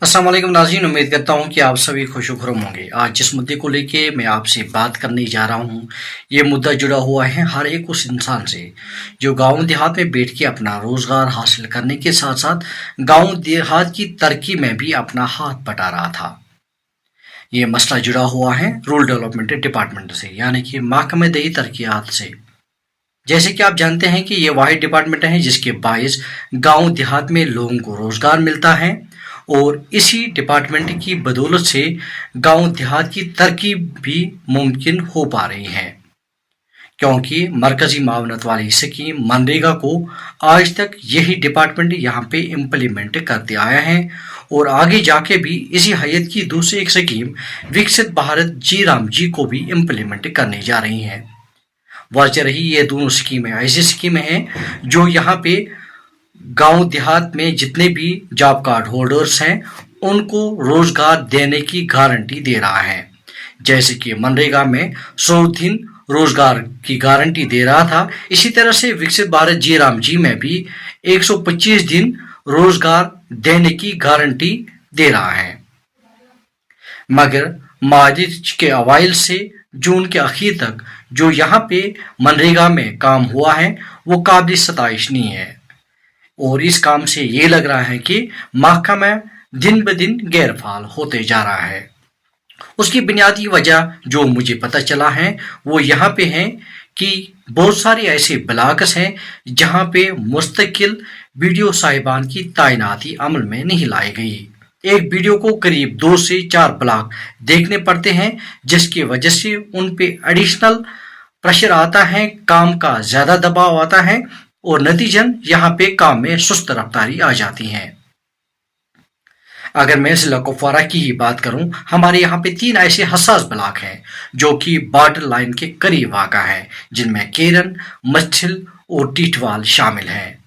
अस्सलाम वालेकुम नाज़रीन, उम्मीद करता हूँ कि आप सभी खुश-ओ-खुर्म होंगे। आज जिस मुद्दे को लेके मैं आपसे बात करने जा रहा हूँ, ये मुद्दा जुड़ा हुआ है हर एक उस इंसान से जो गाँव देहात में बैठ के अपना रोज़गार हासिल करने के साथ-साथ गाँव देहात की तरक्की में भी अपना हाथ बटा रहा था। ये मसला जुड़ा हुआ है रूरल डेवलपमेंट डिपार्टमेंट से, यानी कि महकमे दही तरक्कियात से। जैसे कि आप जानते हैं कि ये वाहिद डिपार्टमेंट है जिसके बायस गाँव देहात में लोगों को रोज़गार मिलता है और इसी डिपार्टमेंट की बदौलत से गांव देहात की तरक्की भी मुमकिन हो पा रही है, क्योंकि मरकजी मावनत वाली स्कीम मनरेगा को आज तक यही डिपार्टमेंट यहाँ पे इम्प्लीमेंट करते आया है और आगे जाके भी इसी हैयत की दूसरी एक स्कीम विकसित भारत जी राम जी को भी इम्प्लीमेंट करने जा रही है। वजह रही ये दोनों स्कीमें ऐसी स्कीमें हैं जो यहाँ पे गांव देहात में जितने भी जॉब कार्ड होल्डर्स हैं उनको रोजगार देने की गारंटी दे रहा है। जैसे कि मनरेगा में 100 दिन रोजगार की गारंटी दे रहा था, इसी तरह से विकसित भारत जी राम जी में भी 125 दिन रोजगार देने की गारंटी दे रहा है। मगर मार्च के अवाइल से जून के आखिर तक जो यहाँ पे मनरेगा में काम हुआ है वो काबिल सताइश नहीं है और इस काम से ये लग रहा है कि महकमा दिन ब दिन गैरफाल होते जा रहा है। उसकी बुनियादी वजह जो मुझे पता चला है वो यहाँ पे है कि बहुत सारे ऐसे ब्लॉक्स हैं जहाँ पे मुस्तकिल वीडियो साहिबान की तैनाती अमल में नहीं लाई गई। एक वीडियो को करीब 2 से 4 ब्लॉक देखने पड़ते हैं, जिसकी वजह से उन पे एडिशनल प्रेशर आता है, काम का ज्यादा दबाव आता है और नतीजन यहाँ पे काम में सुस्त रफ्तारी आ जाती है। अगर मैं जिला कुपवारा की ही बात करूं, हमारे यहाँ पे 3 ऐसे हसास ब्लॉक हैं जो कि बॉर्डर लाइन के करीब वाक़ा है, जिनमें केरन, मच्छिल और टीटवाल शामिल हैं।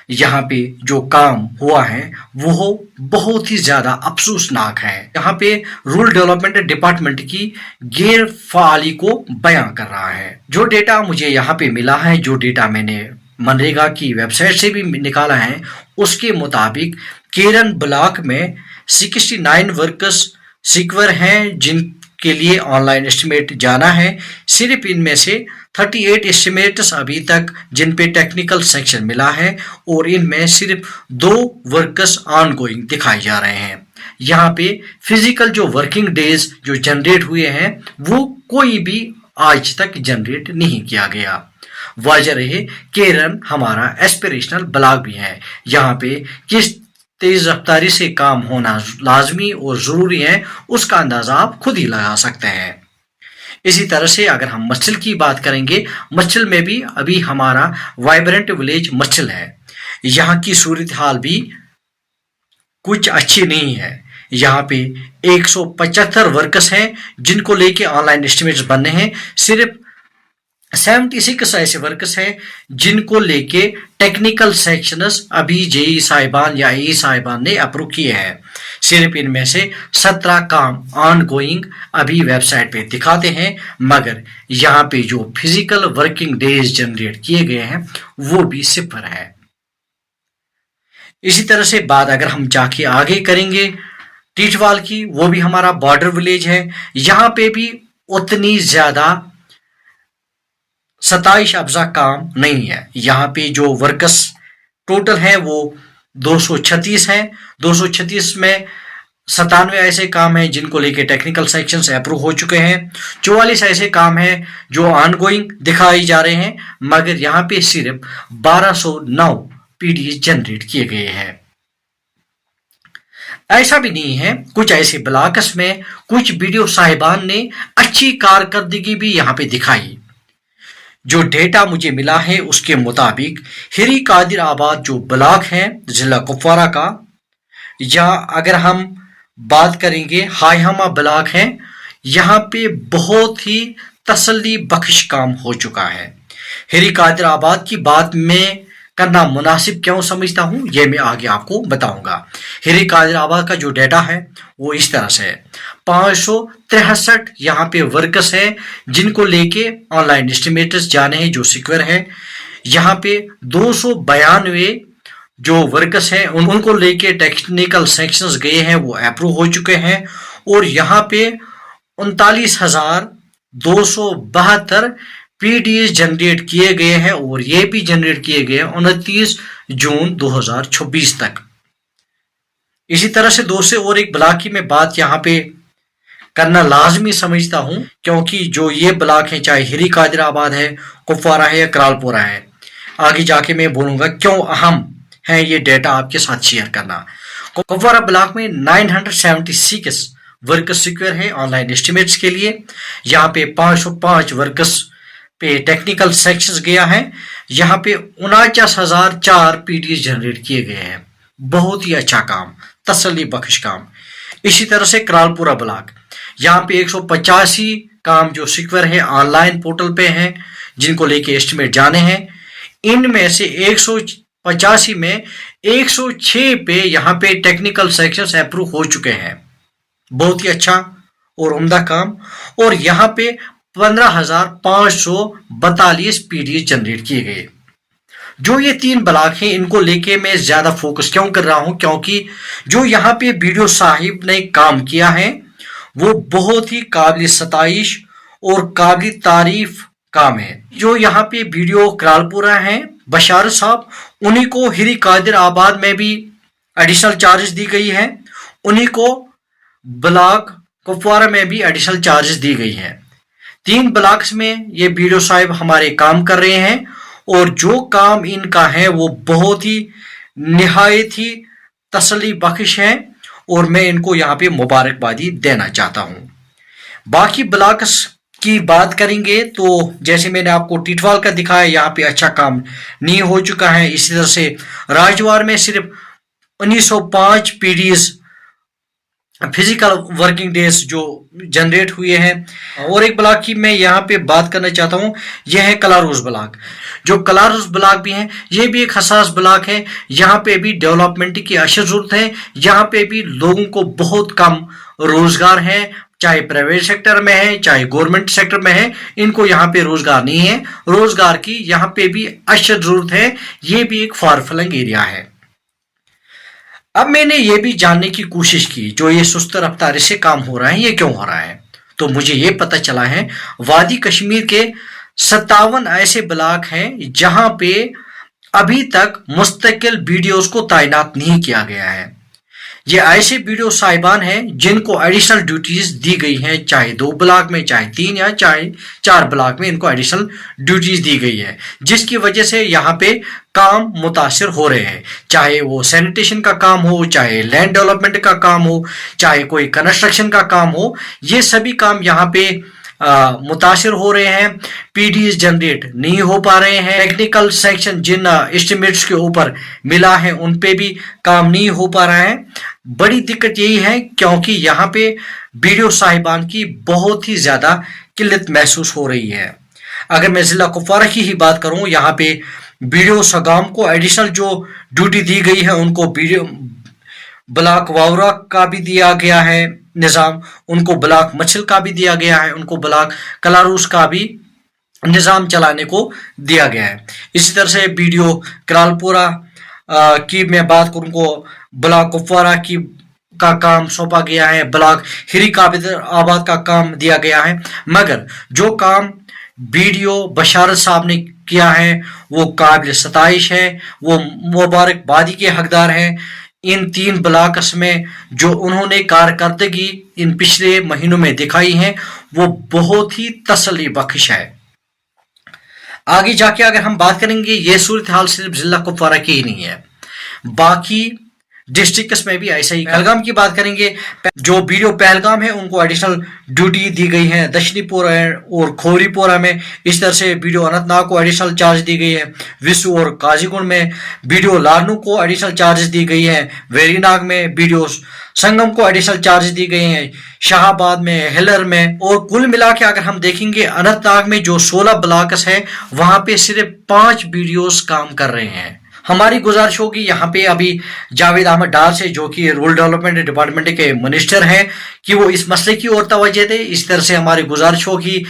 यहाँ पे जो काम हुआ है वो बहुत ही ज्यादा अफसोसनाक है। यहाँ पे रूरल डेवलपमेंट डिपार्टमेंट की गैर फाली को बयां कर रहा है। जो डेटा मुझे यहाँ पे मिला है, जो डेटा मैंने मनरेगा की वेबसाइट से भी निकाला है, उसके मुताबिक केरन ब्लॉक में 69 वर्कर्स सिक्योर हैं जिनके लिए ऑनलाइन एस्टिमेट जाना है। सिर्फ इनमें से 38 एस्टिमेट्स अभी तक जिन पे टेक्निकल सेक्शन मिला है और इनमें सिर्फ 2 वर्कर्स ऑनगोइंग दिखाए जा रहे हैं। यहाँ पे फिजिकल जो वर्किंग डेज जो जनरेट हुए हैं वो कोई भी आज तक जनरेट नहीं किया गया। वजह रहे केरन हमारा एस्पिरेशनल ब्लॉक भी है। यहाँ पे किस तेज रफ्तारी से काम होना लाजमी और जरूरी है उसका अंदाजा आप खुद ही लगा सकते हैं। इसी तरह से अगर हम मच्छिल की बात करेंगे, मच्छिल में भी अभी हमारा वाइब्रेंट विलेज मच्छिल है। यहाँ की सूरत हाल भी कुछ अच्छी नहीं है। यहाँ पे 175 वर्कर्स हैं जिनको लेके ऑनलाइन एस्टिमेट्स बनने हैं। सिर्फ 76 ऐसे वर्कर्स हैं जिनको लेके टेक्निकल सेक्शनस अभी जेई साहिबान या ई साहिबान ने अप्रूव किए हैं। सिर्फ इनमें से 17 काम ऑन गोइंग अभी वेबसाइट पे दिखाते हैं, मगर यहाँ पे जो फिजिकल वर्किंग डेज जनरेट किए गए हैं वो भी 0 है। इसी तरह से बात अगर हम जाके आगे करेंगे टीटवाल की, वो भी हमारा बॉर्डर विलेज है। यहाँ पे भी उतनी ज्यादा 27 अफजा काम नहीं है। यहाँ पे जो वर्कर्स टोटल है वो 236 है। 236 में 97 ऐसे काम हैं जिनको लेके टेक्निकल सेक्शन से अप्रूव हो चुके हैं। 44 ऐसे काम हैं जो ऑनगोइंग दिखाए जा रहे हैं, मगर यहाँ पे सिर्फ 1209 पीडी जनरेट किए गए हैं। ऐसा भी नहीं है, कुछ ऐसे ब्लॉक्स में कुछ वीडियो साहिबान ने अच्छी कारकर्दगी भी यहाँ पे दिखाई। जो डेटा मुझे मिला है उसके मुताबिक हिरी कादिर आबाद जो ब्लॉक है जिला कुपवारा का, या अगर हम बात करेंगे हायहमा ब्लॉक है, यहाँ पे बहुत ही तसल्ली बख्श काम हो चुका है। हिरी कादिर आबाद की बात में करना मुनासिब क्यों समझता हूँ ये मैं आगे आपको बताऊंगा। हिरी कादिर आबाद का जो डेटा है वो इस तरह से है। 563 यहाँ पे वर्कर्स हैं जिनको लेके ऑनलाइन एस्टिमेटर्स जाने हैं जो सिक्योर है। यहाँ पे 292 जो वर्कर्स हैं उनको लेके टेक्निकल सेक्शंस गए हैं, वो अप्रूव हो चुके हैं और यहाँ पे 39,272 पीडीएस जनरेट किए गए हैं और ये भी जनरेट किए गए हैं 29 जून 2026 तक। इसी तरह से दोस्तों और एक ब्लॉक की मैं बात यहाँ पे करना लाजमी समझता हूँ, क्योंकि जो ये ब्लॉक है, चाहे हिरी कादिराबाद है, कुपवारा है या करालपुरा है, आगे जाके मैं बोलूंगा क्यों अहम है ये डेटा आपके साथ शेयर करना। कुपवारा ब्लॉक में 976 वर्कर्स सिक्योर है ऑनलाइन एस्टिमेट्स के लिए। यहाँ पे 505 वर्कर्स पे टेक्निकल सेक्शंस गया है। यहाँ पे 49,004 पीडीएस जनरेट किए गए हैं। बहुत ही अच्छा काम, तसल्ली बख्श काम। इसी तरह से करालपुरा ब्लॉक, यहाँ पे 185 काम जो सिक्योर है ऑनलाइन पोर्टल पे हैं, जिनको लेके एस्टिमेट जाने हैं। इनमें से 185 में 106 पे यहाँ पे टेक्निकल सेक्शंस अप्रूव हो चुके हैं। बहुत ही अच्छा और उम्दा काम। और यहाँ पे 15,542 पीडीएस जनरेट किए गए। जो ये 3 ब्लॉक हैं, इनको लेके मैं ज्यादा फोकस क्यों कर रहा हूं, क्योंकि जो यहाँ पे वीडियो साहिब ने काम किया है वो बहुत ही काबिल सताइश और काबिल तारीफ काम है। जो यहाँ पे वीडियो करालपुरा है बशार साहब, उन्हीं को हिरी कादिर आबाद में भी एडिशनल चार्जेस दी गई है, उन्हीं को ब्लॉक कुपवारा में भी एडिशनल चार्जेस दी गई है। 3 ब्लॉक्स में ये वीडियो साहिब हमारे काम कर रहे हैं और जो काम इनका है वो बहुत ही निहायत ही तसल्ली बख्श है और मैं इनको यहाँ पे मुबारकबादी देना चाहता हूँ। बाकी ब्लॉक्स की बात करेंगे तो जैसे मैंने आपको टिटवाल का दिखाया, यहाँ पे अच्छा काम नहीं हो चुका है। इसी तरह से राजवार में सिर्फ 1905 पीडीएस फिजिकल वर्किंग डेज जो जनरेट हुए हैं। और एक ब्लॉक की मैं यहाँ पे बात करना चाहता हूँ, यह है कलारूस ब्लॉक। जो कलारूस ब्लॉक भी है, ये भी एक हसास ब्लॉक है। यहाँ पे भी डेवलपमेंट की अशद जरूरत है। यहाँ पे भी लोगों को बहुत कम रोजगार है, चाहे प्राइवेट सेक्टर में है चाहे गवर्नमेंट सेक्टर में है, इनको यहाँ पे रोजगार नहीं है। रोजगार की यहाँ पे भी अशद जरूरत है। ये भी एक फार फ्लंग एरिया है। अब मैंने ये भी जानने की कोशिश की, जो ये सुस्त रफ्तारी से काम हो रहा है ये क्यों हो रहा है, तो मुझे ये पता चला है वादी कश्मीर के 57 ऐसे ब्लॉक हैं जहां पे अभी तक मुस्तकिल वीडियोस को तैनात नहीं किया गया है। ये ऐसे वीडियो साहिबान हैं जिनको एडिशनल ड्यूटीज दी गई हैं, चाहे 2 ब्लॉक में, चाहे 3 या चाहे 4 ब्लॉक में इनको एडिशनल ड्यूटीज दी गई है, जिसकी वजह से यहाँ पे काम मुतासिर हो रहे हैं। चाहे वो सैनिटेशन का काम हो, चाहे लैंड डेवलपमेंट का काम हो, चाहे कोई कंस्ट्रक्शन का काम हो, ये सभी काम यहाँ पे मुतासिर हो रहे हैं। पीडीएस जनरेट नहीं हो पा रहे हैं। टेक्निकल सेक्शन जिन एस्टिमेट्स के ऊपर मिला है उन पे भी काम नहीं हो पा रहा है। बड़ी दिक्कत यही है क्योंकि यहाँ पे वीडियो साहिबान की बहुत ही ज्यादा किल्लत महसूस हो रही है। अगर मैं जिला कुपवारा की ही बात करूं, यहाँ पे वीडियो सगाम को एडिशनल जो ड्यूटी दी गई है, उनको वीडियो ब्लॉक वावरा का भी दिया गया है निज़ाम, उनको ब्लॉक मछल का भी दिया गया है, उनको ब्लॉक कलारूस का भी निज़ाम चलाने को दिया गया है। इसी तरह से वीडियो करालपुरा की मैं बात करूँ को ब्लॉक कुपवारा की का काम सौंपा गया है, ब्लॉक हिरी कादिर आबाद का काम दिया गया है। मगर जो काम वीडियो बशारत साहब ने किया है वो काबिल सताइश है, वो मुबारकबादी के हकदार हैं। इन 3 ब्लॉक्स में जो उन्होंने कारकर्दगी इन पिछले महीनों में दिखाई है वो बहुत ही तसल्ली बख्श है। आगे जाके अगर हम बात करेंगे, ये सूरत हाल सिर्फ जिला कुपवारा की ही नहीं है, बाकी डिस्ट्रिक्ट्स में भी ऐसा ही। पहलगाम की बात करेंगे, जो वीडियो पहलगाम है उनको एडिशनल ड्यूटी दी गई है दक्षिणीपुरा और खोरीपुरा में। इस तरह से वीडियो अनंतनाग को एडिशनल चार्ज दी गई है। विशु और काजीगुंड में वीडियो लारनू को एडिशनल चार्जेस दी गई है। वेरीनाग में वीडियो संगम को एडिशनल चार्जेस दी गई हैं। शाहबाद में, हिलर में, और कुल मिला के अगर हम देखेंगे अनंतनाग में जो 16 ब्लॉक्स है वहां पे सिर्फ 5 वीडियोस काम कर रहे हैं। हमारी गुजारिश होगी यहाँ पे अभी जावेद अहमद डार से, जो कि रूरल डेवलपमेंट डिपार्टमेंट के मिनिस्टर हैं, कि वो इस मसले की ओर तवज्जो दे। इस तरह से हमारी गुजारिश होगी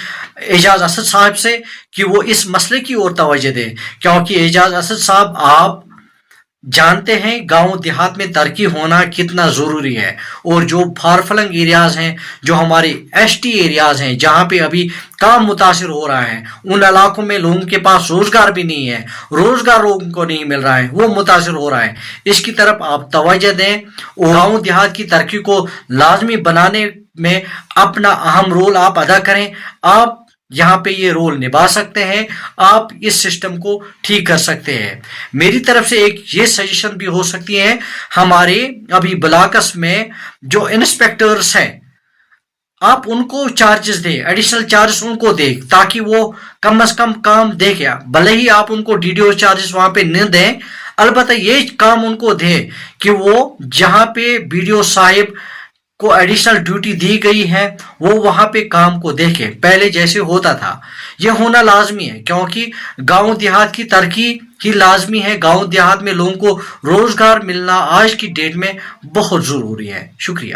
एजाज असद साहब से कि वो इस मसले की ओर तवज्जो दे, क्योंकि एजाज असद साहब आप جانتے ہیں گاؤں دیہات میں ترقی ہونا کتنا ضروری ہے، اور جو فار فلنگ ایریاز ہیں، جو ہمارے ایس ٹی ایریاز ہیں جہاں پہ ابھی کام متاثر ہو رہا ہے، ان علاقوں میں لوگوں کے پاس روزگار بھی نہیں ہے، روزگار لوگوں کو نہیں مل رہا ہے، وہ متاثر ہو رہا ہے۔ اس کی طرف آپ توجہ دیں اور گاؤں دیہات کی ترقی کو لازمی بنانے میں اپنا اہم رول آپ ادا کریں۔ آپ یہاں پہ یہ رول نبھا سکتے ہیں، آپ اس سسٹم کو ٹھیک کر سکتے ہیں۔ میری طرف سے ایک یہ سجیشن بھی ہو سکتی ہے، ہمارے ابھی بلاکس میں جو انسپیکٹرز ہیں، آپ ان کو چارجز دیں، ایڈیشنل چارجز ان کو دیں، تاکہ وہ کم از کم کام دیکھیں۔ بھلے ہی آپ ان کو ڈی ڈی او چارجز وہاں پہ نہ دیں، البتہ یہ کام ان کو دیں کہ وہ جہاں پہ بی ڈی او صاحب کو ایڈیشنل ڈیوٹی دی گئی ہے وہ وہاں پہ کام کو دیکھے، پہلے جیسے ہوتا تھا۔ یہ ہونا لازمی ہے، کیونکہ گاؤں دیہات کی ترقی کی لازمی ہے۔ گاؤں دیہات میں لوگوں کو روزگار ملنا آج کی ڈیٹ میں بہت ضروری ہے۔ شکریہ۔